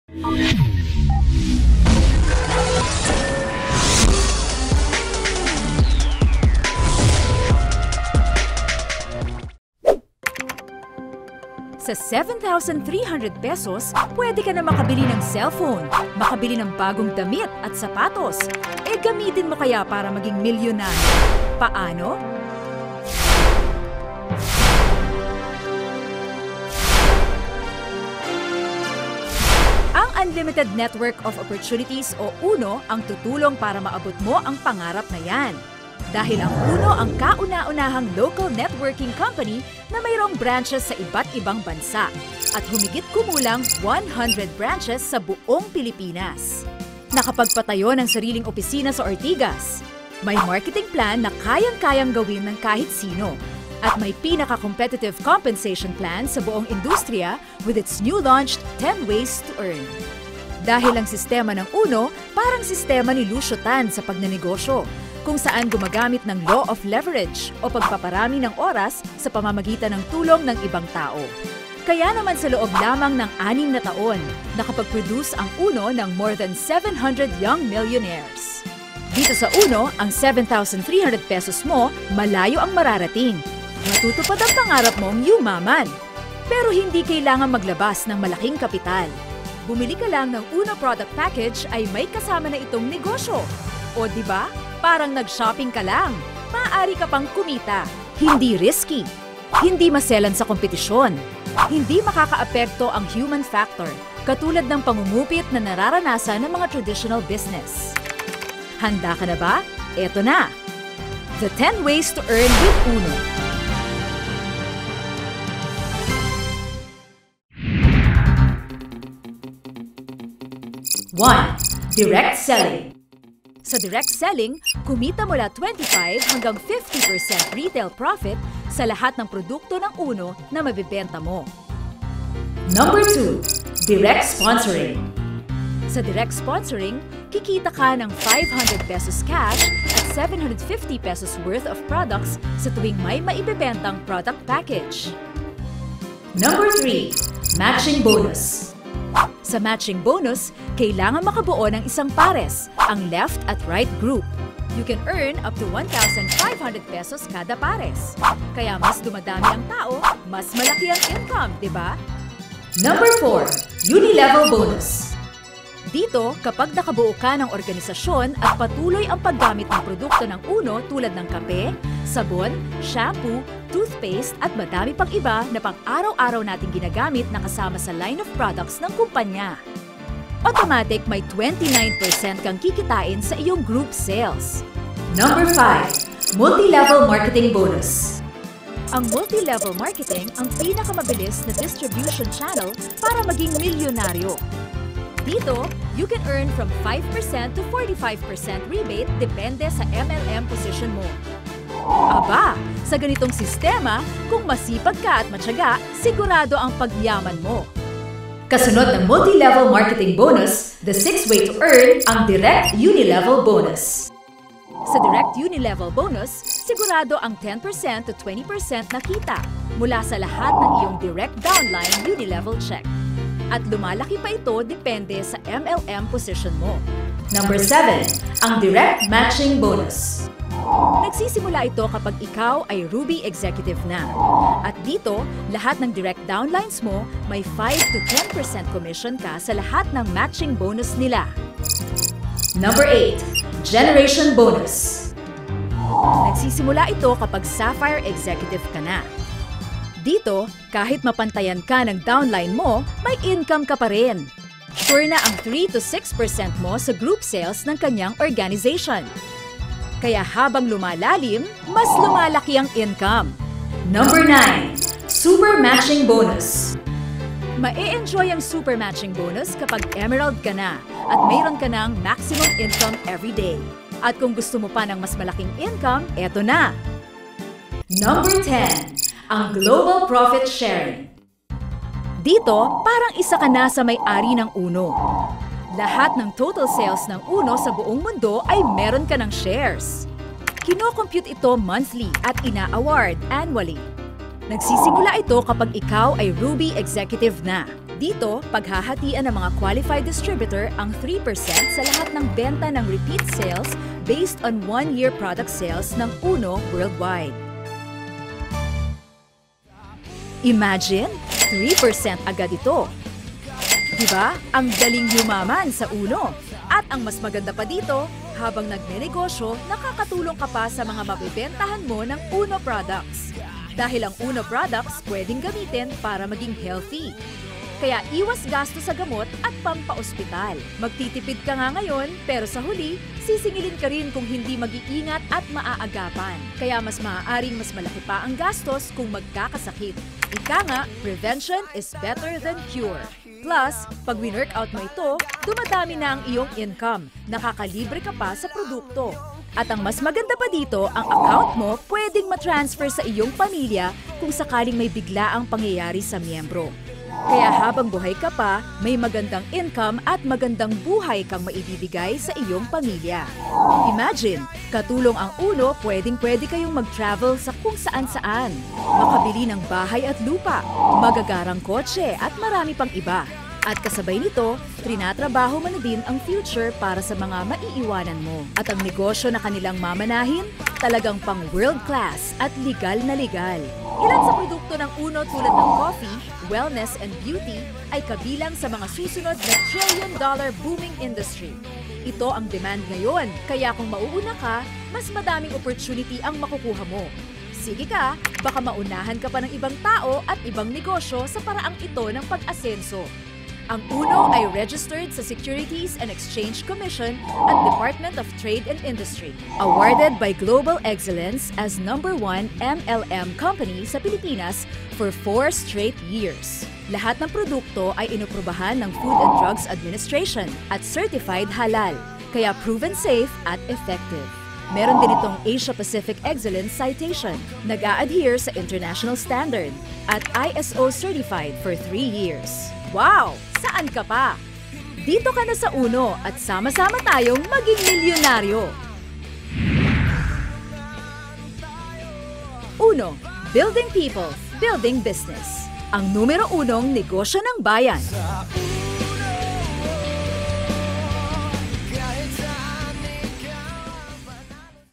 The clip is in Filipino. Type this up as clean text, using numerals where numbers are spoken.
Sa 7,300 pesos, pwede ka na makabili ng cellphone, makabili ng bagong damit at sapatos. Gamitin mo kaya para maging milyonaryo. Paano? Ang Unlimited Network of Opportunities o UNO ang tutulong para maabot mo ang pangarap na yan. Dahil ang UNO ang kauna-unahang local networking company na mayroong branches sa iba't ibang bansa at humigit kumulang 100 branches sa buong Pilipinas. Nakapagpatayo ng sariling opisina sa Ortigas. May marketing plan na kayang-kayang gawin ng kahit sino. At may pinaka-competitive compensation plan sa buong industriya with its new launched 10 Ways to Earn. Dahil ang sistema ng UNO parang sistema ni Lucio Tan sa pagnenegosyo, kung saan gumagamit ng law of leverage o pagpaparami ng oras sa pamamagitan ng tulong ng ibang tao. Kaya naman sa loob lamang ng 6 na taon, nakapag-produce ang UNO ng more than 700 young millionaires. Dito sa UNO, ang 7,300 pesos mo, malayo ang mararating. Matutupad ang pangarap mong yumaman. Pero hindi kailangan maglabas ng malaking kapital. Bumili ka lang ng UNO product package ay may kasama na itong negosyo. O diba? Parang nag-shopping ka lang. Maaari ka pang kumita. Hindi risky. Hindi maselan sa kompetisyon. Hindi makakaapekto ang human factor, katulad ng pangungupit na nararanasan ng mga traditional business. Handa ka na ba? Eto na! The 10 Ways to Earn with UNO. One, direct selling. Sa direct selling, kumita mula 25 hanggang 50% retail profit sa lahat ng produkto ng UNO na mabibenta mo. Number 2, direct sponsoring. Sa direct sponsoring, kikita ka ng 500 pesos cash at 750 pesos worth of products sa tuwing may maibibentang product package. Number 3, matching bonus. Sa matching bonus, kailangan makabuo ng isang pares, ang left at right group. You can earn up to 1,500 pesos kada pares. Kaya mas dumadami ang tao, mas malaki ang income, di ba? Number 4, unilevel bonus. Dito, kapag nakabuo ka ng organisasyon at patuloy ang paggamit ng produkto ng UNO tulad ng kape, sabon, shampoo, toothpaste at madami pang iba na pang-araw-araw nating ginagamit na kasama sa line of products ng kumpanya. Automatic may 29% kang kikitain sa iyong group sales. Number 5, multi-level marketing bonus. Ang multi-level marketing ang pinakamabilis na distribution channel para maging milyonaryo. Dito, you can earn from 5% to 45% rebate depende sa MLM position mo. Aba, sa ganitong sistema, kung masipag ka at matyaga, sigurado ang pagyaman mo. Kasunod ng multi-level marketing bonus, the 6th way to earn ang direct unilevel bonus. Sa direct unilevel bonus, sigurado ang 10% to 20% na kita mula sa lahat ng iyong direct downline unilevel check. At lumalaki pa ito depende sa MLM position mo. Number 7, ang direct matching bonus. Nagsisimula ito kapag ikaw ay Ruby Executive na. At dito, lahat ng direct downlines mo, may 5 to 10% commission ka sa lahat ng matching bonus nila. Number 8, Generation Bonus. Nagsisimula ito kapag Sapphire Executive ka na. Dito, kahit mapantayan ka ng downline mo, may income ka pa rin. Sure na ang 3 to 6% mo sa group sales ng kanyang organization. Kaya habang lumalalim, mas lumalaki ang income. Number 9, Super Matching Bonus. Mae-enjoy ang Super Matching Bonus kapag Emerald ka na at mayroon ka ng maximum income every day. At kung gusto mo pa ng mas malaking income, eto na! Number 10, ang Global Profit Sharing. Dito, parang isa ka na sa may-ari ng UNO. Lahat ng total sales ng UNO sa buong mundo ay meron ka ng shares. Kino-compute ito monthly at ina-award annually. Nagsisimula ito kapag ikaw ay Ruby Executive na. Dito, paghahatian ng mga qualified distributor ang 3% sa lahat ng benta ng repeat sales based on 1-year product sales ng Uno worldwide. Imagine, 3% agad ito. Diba? Ang daling yumaman sa Uno. At ang mas maganda pa dito, habang nagnenegosyo, nakakatulong ka pa sa mga mabibentahan mo ng Uno products. Dahil ang Uno products pwedeng gamitin para maging healthy. Kaya iwas gasto sa gamot at pampaospital. Magtitipid ka nga ngayon, pero sa huli, sisingilin ka rin kung hindi mag-iingat at maaagapan. Kaya mas maaaring mas malaki pa ang gastos kung magkakasakit. Ika nga, prevention is better than cure. Plus, pag win-workout mo ito, dumadami na ang iyong income. Nakakalibre ka pa sa produkto. At ang mas maganda pa dito, ang account mo pwedeng matransfer sa iyong pamilya kung sakaling may biglaang pangyayari sa miyembro. Kaya habang buhay ka pa, may magandang income at magandang buhay kang maibibigay sa iyong pamilya. Imagine, katulong ang Uno, pwedeng-pwede kayong mag-travel sa kung saan-saan. Makabili ng bahay at lupa, magagarang kotse at marami pang iba. At kasabay nito, trinatrabaho mo na din ang future para sa mga maiiwanan mo. At ang negosyo na kanilang mamanahin, talagang pang world class at legal na legal. Ilan sa produkto ng Uno tulad ng coffee, wellness and beauty ay kabilang sa mga susunod na trillion-dollar booming industry. Ito ang demand ngayon, kaya kung mauuna ka, mas madaming opportunity ang makukuha mo. Sige ka, baka maunahan ka pa ng ibang tao at ibang negosyo sa paraang ito ng pag-asenso. Ang Uno ay registered sa Securities and Exchange Commission at Department of Trade and Industry. Awarded by Global Excellence as #1 MLM company sa Pilipinas for 4 straight years. Lahat ng produkto ay inoprubahan ng Food and Drugs Administration at certified halal, kaya proven safe at effective. Meron din itong Asia Pacific Excellence Citation, nag-a-adhere sa international standard, at ISO certified for 3 years. Wow! Saan ka pa? Dito ka na sa Uno at sama-sama tayong maging milyonaryo. Uno, building people, building business. Ang numero 1 negosyo ng bayan.